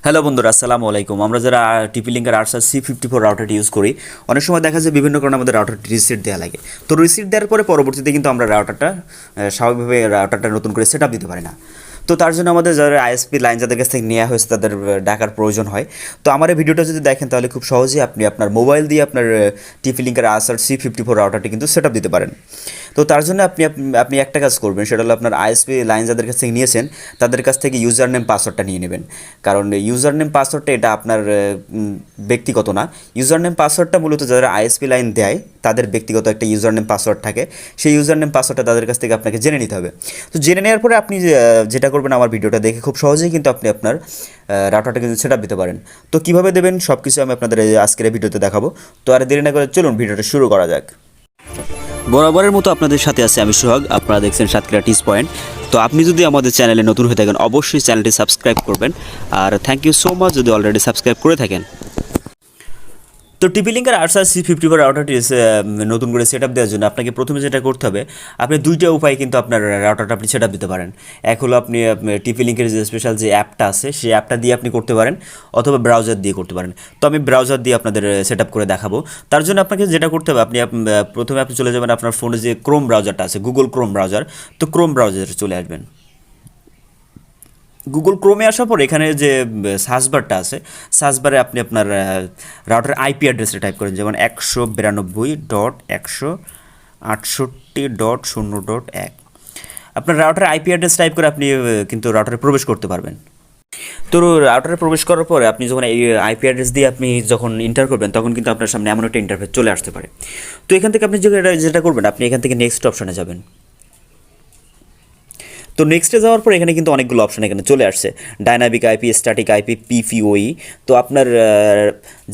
Hello বন্ধুরা, আসসালামু আলাইকুম। আমরা যারা টিপি-লিঙ্কের C54 রাউটারটি ইউজ করি, অনেক সময় দেখা যায় বিভিন্ন কারণে আমাদের রাউটারটি রিসেট দেওয়া লাগে। তো রিসেট দেওয়ার পরে পরবর্তীতে কিন্তু আমরা স্বাভাবিকভাবে রাউটারটা নতুন করে সেট আপ দিতে পারি না। তো তার জন্য আমাদের যারা আইএসপি লাইন যাদের কাছ থেকে নেওয়া হয়েছে তাদের ডাকার প্রয়োজন হয়। তো আমার এই ভিডিওটা যদি দেখেন তাহলে খুব সহজেই আপনি আপনার মোবাইল দিয়ে আপনার টিপি-লিঙ্কের C54 রাউটারটি কিন্তু সেট আপ দিতে পারেন। তো তার জন্য আপনি একটা কাজ করবেন, সেটা হলো আপনার আইএসপি লাইন যাদের কাছ থেকে নিয়েছেন তাদের কাছ থেকে ইউজার নেম পাসওয়ার্ডটা নিয়ে নেবেন। কারণ ইউজার নেম পাসওয়ার্ডটা এটা আপনার ব্যক্তিগত না। ইউজার নেম পাসওয়ার্ডটা মূলত যারা আইএসপি লাইন দেয় তাদের ব্যক্তিগত একটা ইউজার নেম পাসওয়ার্ড থাকে। সেই ইউজার নেম পাসওয়ার্ডটা তাদের কাছ থেকে আপনাকে জেনে নিতে হবে। তো জেনে নেওয়ার পরে আপনি যেটা করবেন, আমার ভিডিওটা দেখে খুব সহজেই কিন্তু আপনি আপনার রাউটারটা কিন্তু সেট আপ দিতে পারেন। তো কীভাবে দেবেন সব কিছু আমি আপনাদের আজকের ভিডিওতে দেখাবো। তো আর দেরি না করে চলুন ভিডিওটা শুরু করা যাক। বরাবরের মতো আপনাদের সাথে আছে আমি সোহাগ। আপনারা দেখছেন সাতক্ষীরা টিচ পয়েন্ট। তো আপনি যদি আমাদের চ্যানেলে নতুন হয়ে থাকেন অবশ্যই চ্যানেলটি সাবস্ক্রাইব করবেন। আর থ্যাংক ইউ সো মাচ যদি অলরেডি সাবস্ক্রাইব করে থাকেন। তো টিপি-লিঙ্কের C54 রাউটারটি নতুন করে সেট আপ দেওয়ার জন্য আপনাকে প্রথমে যেটা করতে হবে, আপনি দুইটা উপায়ে কিন্তু আপনার রাউটারটা আপনি সেট আপ দিতে পারেন। এক হলো আপনি টিপি-লিঙ্কের যে স্পেশাল যে অ্যাপটা আছে সেই অ্যাপটা দিয়ে আপনি করতে পারেন, অথবা ব্রাউজার দিয়ে করতে পারেন। তো আমি ব্রাউজার দিয়ে আপনাদের সেট আপ করে দেখাবো। তার জন্য আপনাকে যেটা করতে হবে, প্রথমে আপনি চলে যাবেন আপনার ফোনে যে ক্রোম ব্রাউজারটা আছে, গুগল ক্রোম ব্রাউজার। তো ক্রোম ব্রাউজারে চলে আসবেন। গুগল ক্রোমে আসার পর এখানে যে সার্চবারটা আছে, সার্চবারে আপনি আপনার রাউটার আইপি অ্যাড্রেসটা টাইপ করেন, যেমন 192.168.0.1। আপনার রাউটার আইপি অ্যাড্রেস টাইপ করে আপনি কিন্তু রাউটারে প্রবেশ করতে পারবেন। তো রাউটারে প্রবেশ করার পরে আপনি যখন এই আইপি অ্যাড্রেস দিয়ে আপনি যখন এন্টার করবেন, তখন কিন্তু আপনার সামনে এমন একটা ইন্টারফেস চলে আসতে পারে। তো এখান থেকে আপনি যেটা করবেন, আপনি এখান থেকে নেক্সট অপশনে যাবেন। তো নেক্সটে যাওয়ার পর এখানে কিন্তু অনেকগুলো অপশন এখানে চলে আসছে, dynamic IP, static IP, PPPoE. তো আপনার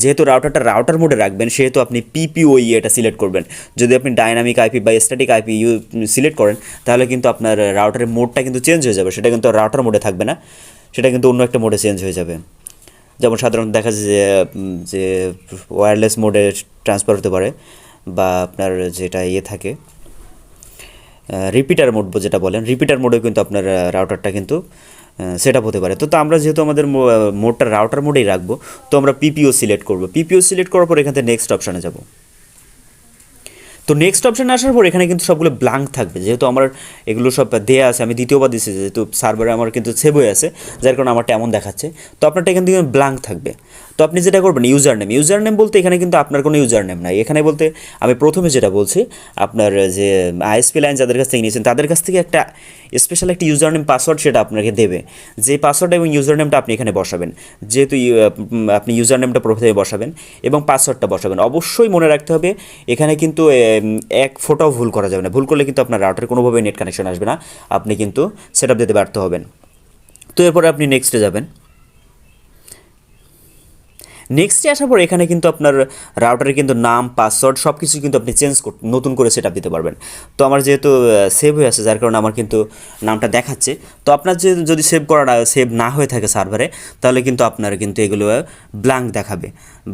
যেহেতু রাউটার মোডে রাখবেন, সেহেতু আপনি পিপিওই এটা সিলেক্ট করবেন। যদি আপনি ডাইনামিক আইপি বা স্ট্যাটিক আইপি সিলেক্ট করেন, তাহলে কিন্তু আপনার রাউটারের মোডটা কিন্তু চেঞ্জ হয়ে যাবে। সেটা কিন্তু রাউটার মোডে থাকবে না, সেটা কিন্তু অন্য একটা মোডে চেঞ্জ হয়ে যাবে। যেমন সাধারণত দেখা যায় যে ওয়্যারলেস মোডে ট্রান্সফার হতে পারে, বা আপনার যেটা থাকে রিপিটার মোড যেটা বলেন, রিপিটার মোডেও কিন্তু আপনার রাউটারটা কিন্তু সেট আপ হতে পারে। তো আমরা যেহেতু আমাদের মোডটা রাউটার মোডেই রাখবো, তো আমরা পিপিও সিলেক্ট করবো। পিপিও সিলেক্ট করার পর এখান থেকে নেক্সট অপশানে যাব। তো নেক্সট অপশানে আসার পর এখানে কিন্তু সবগুলো ব্ল্যাঙ্ক থাকবে, যেহেতু আমার এগুলো সব দেওয়া আছে। আমি দ্বিতীয়বার দিচ্ছি, যেহেতু সার্ভারে আমার কিন্তু সেভ হয়ে আছে, যার কারণে আমারটা এমন দেখাচ্ছে। তো আপনারটা এখান থেকে ব্ল্যাঙ্ক থাকবে। তো আপনি যেটা করবেন, ইউজার নেম বলতে এখানে কিন্তু আপনার কোনো ইউজার নেম নাই। এখানে বলতে আমি প্রথমে যেটা বলছি, আপনার যে আইএসপি লাইন যাদের কাছ থেকে নিয়েছেন তাদের কাছ থেকে একটা স্পেশাল একটা ইউজার নেম পাসওয়ার্ড সেটা আপনাকে দেবে। যে পাসওয়ার্ড এবং ইউজার নেমটা আপনি এখানে বসাবেন। যেহেতু আপনি ইউজার নেমটা প্রথমে বসাবেন এবং পাসওয়ার্ডটা বসাবেন। অবশ্যই মনে রাখতে হবে, এখানে কিন্তু এক ফোটাও ভুল করা যাবে না। ভুল করলে কিন্তু আপনার রাউটারে কোনোভাবে নেট কানেকশন আসবে না, আপনি কিন্তু সেট আপ দিতে ব্যর্থ হবেন। তো এরপরে আপনি নেক্সটে যাবেন। নেক্সটে আসার পর এখানে কিন্তু আপনার রাউটারের কিন্তু নাম, পাসওয়ার্ড সব কিছু কিন্তু আপনি নতুন করে সেট আপ দিতে পারবেন। তো আমার যেহেতু সেভ হয়ে আছে, যার কারণে আমার কিন্তু নামটা দেখাচ্ছে। তো আপনার যদি সেভ না হয়ে থাকে সার্ভারে, তাহলে কিন্তু আপনার কিন্তু এগুলো ব্ল্যাঙ্ক দেখাবে,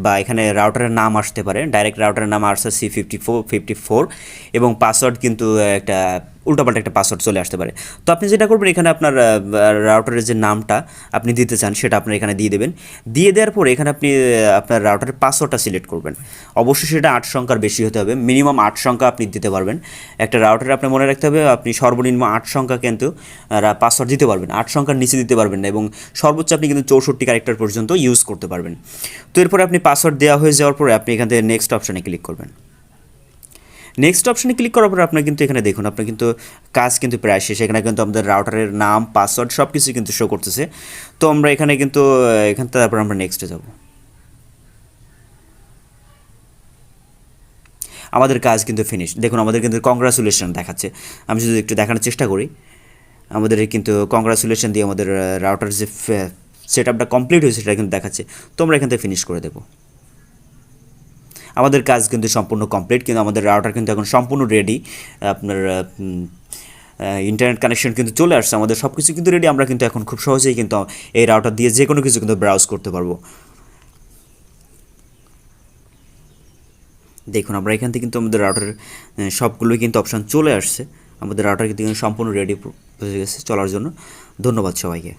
বা এখানে রাউটারের নাম আসতে পারে। ডাইরেক্ট রাউটারের নাম C54 এবং পাসওয়ার্ড কিন্তু একটা উল্টাপাল্টা একটা পাসওয়ার্ড চলে আসতে পারে। তো আপনি যেটা করবেন, এখানে আপনার রাউটারের যে নামটা আপনি দিতে চান সেটা আপনার এখানে দিয়ে দেবেন। দিয়ে দেওয়ার পরে এখানে আপনি আপনার রাউটারের পাসওয়ার্ডটা সিলেক্ট করবেন। অবশ্যই সেটা 8 সংখ্যার বেশি হতে হবে, মিনিমাম 8 সংখ্যা আপনি দিতে পারবেন। একটা রাউটারে আপনি মনে রাখতে হবে, আপনি সর্বনিম্ন 8 সংখ্যা কিন্তু পাসওয়ার্ড দিতে পারবেন। 8 সংখ্যার নিচে দিতে পারবেন না, এবং সর্বোচ্চ আপনি কিন্তু 64 ক্যারেক্টার পর্যন্ত ইউজ করতে পারবেন। তো এরপরে আপনি পাসওয়ার্ড দেওয়া হয়ে যাওয়ার পরে আপনি এখান থেকে নেক্সট অপশানে ক্লিক করবেন। নেক্সট অপশানে ক্লিক করার পরে আপনার কিন্তু এখানে দেখুন, আপনার কিন্তু কাজ কিন্তু প্রায় শেষ। এখানে কিন্তু আমাদের রাউটারের নাম, পাসওয়ার্ড সব কিছু কিন্তু শো করতেছে। তো আমরা এখান থেকে তারপর আমরা নেক্সটে যাব। আমাদের কাজ কিন্তু ফিনিশ। দেখুন আমাদের কিন্তু কংগ্রাচুলেশন দেখাচ্ছে। আমি যদি একটু দেখানোর চেষ্টা করি, আমাদের কিন্তু কংগ্রাচুলেশন দিয়ে আমাদের রাউটার যে সেট আপটা কমপ্লিট হয়েছে সেটা কিন্তু দেখাচ্ছে। তো আমরা এখান থেকে ফিনিশ করে দেবো। আমাদের কাজ কিন্তু সম্পূর্ণ কমপ্লিট, কিন্তু আমাদের রাউটার কিন্তু এখন সম্পূর্ণ রেডি। আপনার ইন্টারনেট কানেকশন কিন্তু চলে আসছে, আমাদের সব কিছু কিন্তু রেডি। আমরা কিন্তু এখন খুব সহজেই কিন্তু এই রাউটার দিয়ে যে কোনো কিছু কিন্তু ব্রাউজ করতে পারবো। দেখুন আমরা এখান থেকে কিন্তু আমাদের রাউটারের সবগুলোই কিন্তু অপশান চলে আসছে। আমাদের রাউটার কিন্তু সম্পূর্ণ রেডি হয়ে গেছে চলার জন্য। ধন্যবাদ সবাইকে।